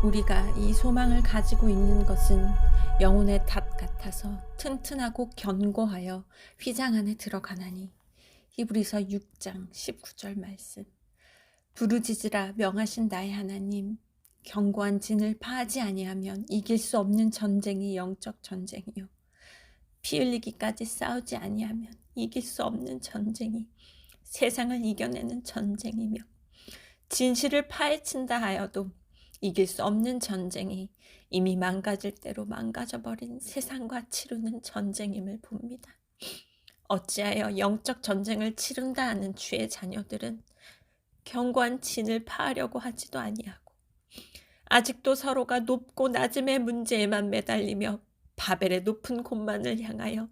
우리가 이 소망을 가지고 있는 것은 영혼의 닷 같아서 튼튼하고 견고하여 휘장 안에 들어가나니. 히브리서 6장 19절 말씀. 부르짖으라 명하신 나의 하나님. 견고한 진을 파하지 아니하면 이길 수 없는 전쟁이 영적 전쟁이요, 피 흘리기까지 싸우지 아니하면 이길 수 없는 전쟁이 세상을 이겨내는 전쟁이며, 진실을 파헤친다 하여도 이길 수 없는 전쟁이 이미 망가질 대로 망가져버린 세상과 치르는 전쟁임을 봅니다. 어찌하여 영적 전쟁을 치른다 하는 주의 자녀들은 견고한 진을 파하려고 하지도 아니하고 아직도 서로가 높고 낮음의 문제에만 매달리며 바벨의 높은 곳만을 향하여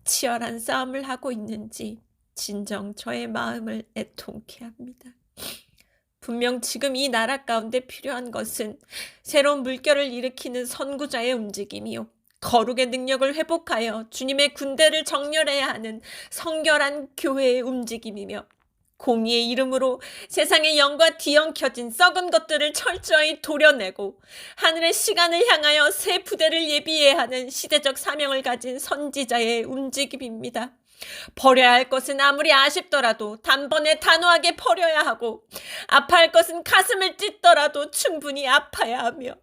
치열한 싸움을 하고 있는지 진정 저의 마음을 애통케 합니다. 분명 지금 이 나라 가운데 필요한 것은 새로운 물결을 일으키는 선구자의 움직임이요, 거룩의 능력을 회복하여 주님의 군대를 정렬해야 하는 성결한 교회의 움직임이며, 공의의 이름으로 세상의 영과 뒤엉켜진 썩은 것들을 철저히 도려내고 하늘의 시간을 향하여 새 부대를 예비해야 하는 시대적 사명을 가진 선지자의 움직임입니다. 버려야 할 것은 아무리 아쉽더라도 단번에 단호하게 버려야 하고, 아파할 것은 가슴을 찢더라도 충분히 아파야 하며,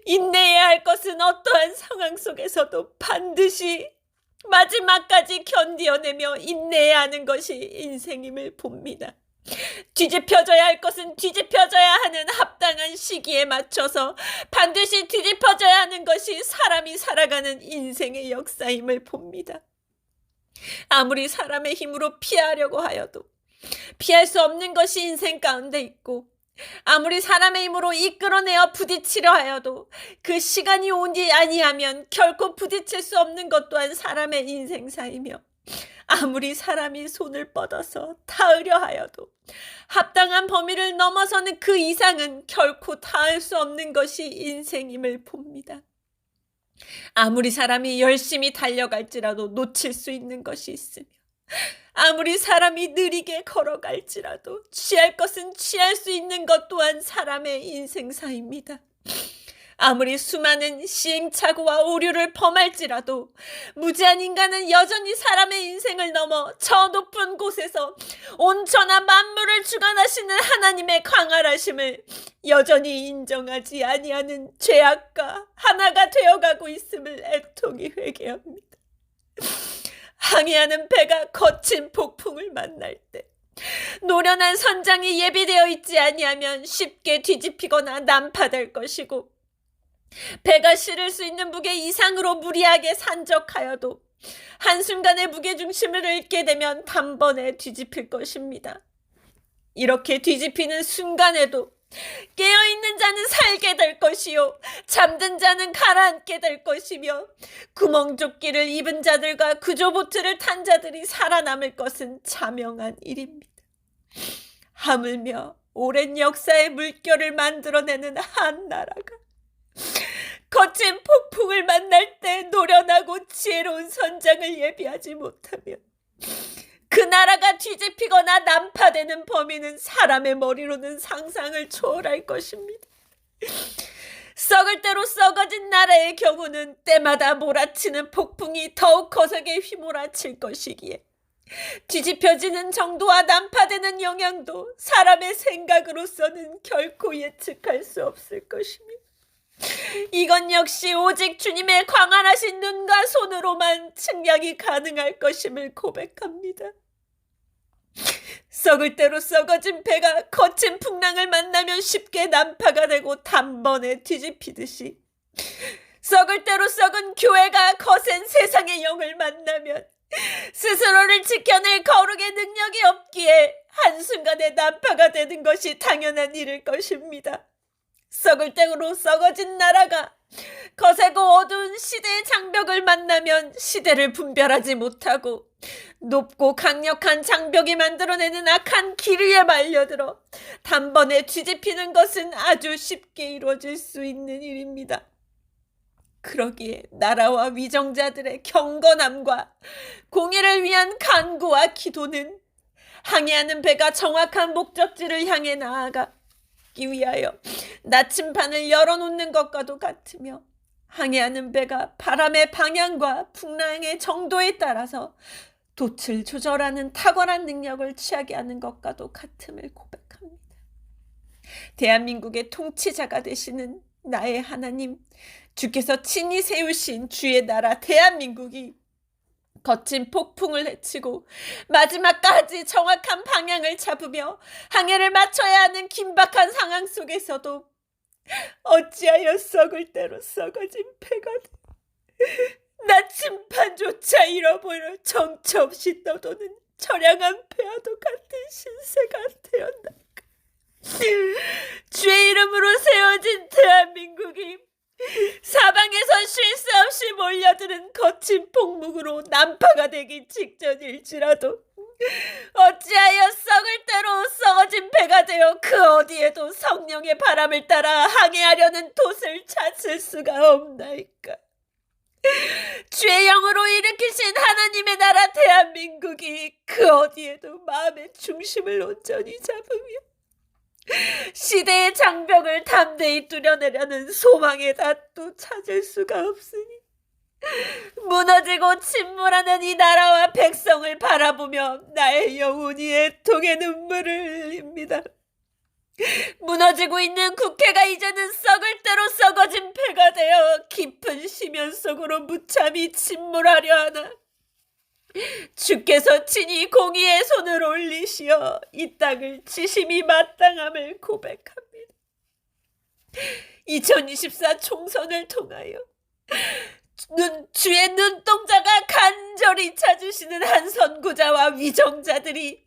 인내해야 할 것은 어떠한 상황 속에서도 반드시 마지막까지 견디어내며 인내해야 하는 것이 인생임을 봅니다. 뒤집혀져야 할 것은 뒤집혀져야 하는 합당한 시기에 맞춰서 반드시 뒤집혀져야 하는 것이 사람이 살아가는 인생의 역사임을 봅니다. 아무리 사람의 힘으로 피하려고 하여도 피할 수 없는 것이 인생 가운데 있고, 아무리 사람의 힘으로 이끌어내어 부딪히려 하여도 그 시간이 오지 아니하면 결코 부딪힐 수 없는 것 또한 사람의 인생사이며, 아무리 사람이 손을 뻗어서 닿으려 하여도 합당한 범위를 넘어서는 그 이상은 결코 닿을 수 없는 것이 인생임을 봅니다. 아무리 사람이 열심히 달려갈지라도 놓칠 수 있는 것이 있으며, 아무리 사람이 느리게 걸어갈지라도 취할 것은 취할 수 있는 것 또한 사람의 인생사입니다. 아무리 수많은 시행착오와 오류를 범할지라도 무지한 인간은 여전히 사람의 인생을 넘어 저 높은 곳에서 온천하 만물을 주관하시는 하나님의 광활하심을 여전히 인정하지 아니하는 죄악과 하나가 되어가고 있음을 애통히 회개합니다. 항해하는 배가 거친 폭풍을 만날 때 노련한 선장이 예비되어 있지 아니하면 쉽게 뒤집히거나 난파될 것이고, 배가 실을 수 있는 무게 이상으로 무리하게 산적하여도 한순간에 무게중심을 잃게 되면 단번에 뒤집힐 것입니다. 이렇게 뒤집히는 순간에도 깨어있는 자는 살게 될 것이요, 잠든 자는 가라앉게 될 것이며, 구멍조끼를 입은 자들과 구조보트를 탄 자들이 살아남을 것은 자명한 일입니다. 하물며 오랜 역사의 물결을 만들어내는 한 나라가 거친 폭풍을 만날 때 노련하고 지혜로운 선장을 예비하지 못하면 그 나라가 뒤집히거나 난파되는 범위는 사람의 머리로는 상상을 초월할 것입니다. 썩을 대로 썩어진 나라의 경우는 때마다 몰아치는 폭풍이 더욱 거세게 휘몰아칠 것이기에 뒤집혀지는 정도와 난파되는 영향도 사람의 생각으로서는 결코 예측할 수 없을 것입니다. 이건 역시 오직 주님의 광활하신 눈과 손으로만 측량이 가능할 것임을 고백합니다. 썩을 대로 썩어진 배가 거친 풍랑을 만나면 쉽게 난파가 되고 단번에 뒤집히듯이, 썩을 대로 썩은 교회가 거센 세상의 영을 만나면 스스로를 지켜낼 거룩의 능력이 없기에 한순간에 난파가 되는 것이 당연한 일일 것입니다. 썩을 대로 썩어진 나라가 거세고 어두운 시대의 장벽을 만나면 시대를 분별하지 못하고 높고 강력한 장벽이 만들어내는 악한 길 위에 말려들어 단번에 뒤집히는 것은 아주 쉽게 이루어질 수 있는 일입니다. 그러기에 나라와 위정자들의 경건함과 공의를 위한 간구와 기도는 항해하는 배가 정확한 목적지를 향해 나아가 찾기 위하여 나침반을 열어놓는 것과도 같으며 항해하는 배가 바람의 방향과 풍랑의 정도에 따라서 돛을 조절하는 탁월한 능력을 취하게 하는 것과도 같음을 고백합니다. 대한민국의 통치자가 되시는 나의 하나님, 주께서 친히 세우신 주의 나라 대한민국이 거친 폭풍을 헤치고 마지막까지 정확한 방향을 잡으며 항해를 마쳐야 하는 긴박한 상황 속에서도 어찌하여 썩을 대로 썩어진 패가 돼 나침반조차 잃어버려 정처 없이 떠도는 처량한 패와도 같은 신세가 되었나이까. 주의 이름으로 세워진 대한민국이 사방에서 쉴 새 없이 몰려드는 거친 폭풍으로 난파가 되기 직전일지라도 어찌하여 썩을 대로 썩어진 배가 되어 그 어디에도 성령의 바람을 따라 항해하려는 돛을 찾을 수가 없나이까. 주의 영으로 일으키신 하나님의 나라 대한민국이 그 어디에도 마음의 중심을 온전히 잡으며 시대의 장벽을 담대히 뚫어내려는 소망의 닷도 찾을 수가 없으니 무너지고 침몰하는 이 나라와 백성을 바라보며 나의 영혼이 애통의 눈물을 흘립니다. 무너지고 있는 국회가 이제는 썩을 대로 썩어진 패가 되어 깊은 심연 속으로 무참히 침몰하려 하나 주께서 친히 공의의 손을 올리시어 이 땅을 지심이 마땅함을 고백합니다. 2024 총선을 통하여 주의 눈동자가 간절히 찾으시는 한 선구자와 위정자들이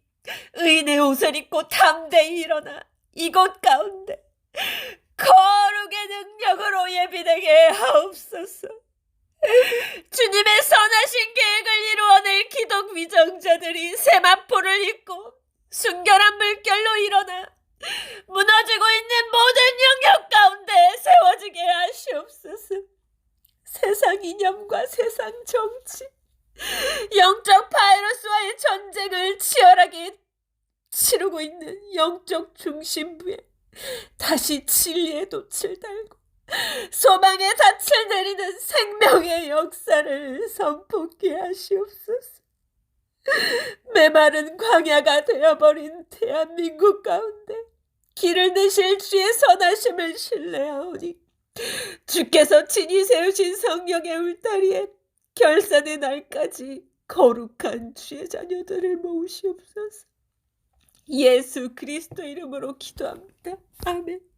의인의 옷을 입고 담대히 일어나 이곳 가운데 거룩의 능력으로 예비되게 하옵소서. 주님의 선하신 계획을 이루어낼 기독 위정자들이 세마포를 입고 순결한 물결로 일어나 무너지고 있는 모든 영역 가운데 세워지게 하시옵소서. 세상 이념과 세상 정치, 영적 바이러스와의 전쟁을 치열하게 치르고 있는 영적 중심부에 다시 진리의 돛을 달고 소망의 닻을 내리는 생명의 역사를 선포케 하시옵소서. 메마른 광야가 되어버린 대한민국 가운데 길을 내실 주의 선하심을 신뢰하오니 주께서 친히 세우신 성령의 울타리에 결산의 날까지 거룩한 주의 자녀들을 모으시옵소서. 예수 그리스도 이름으로 기도합니다. 아멘.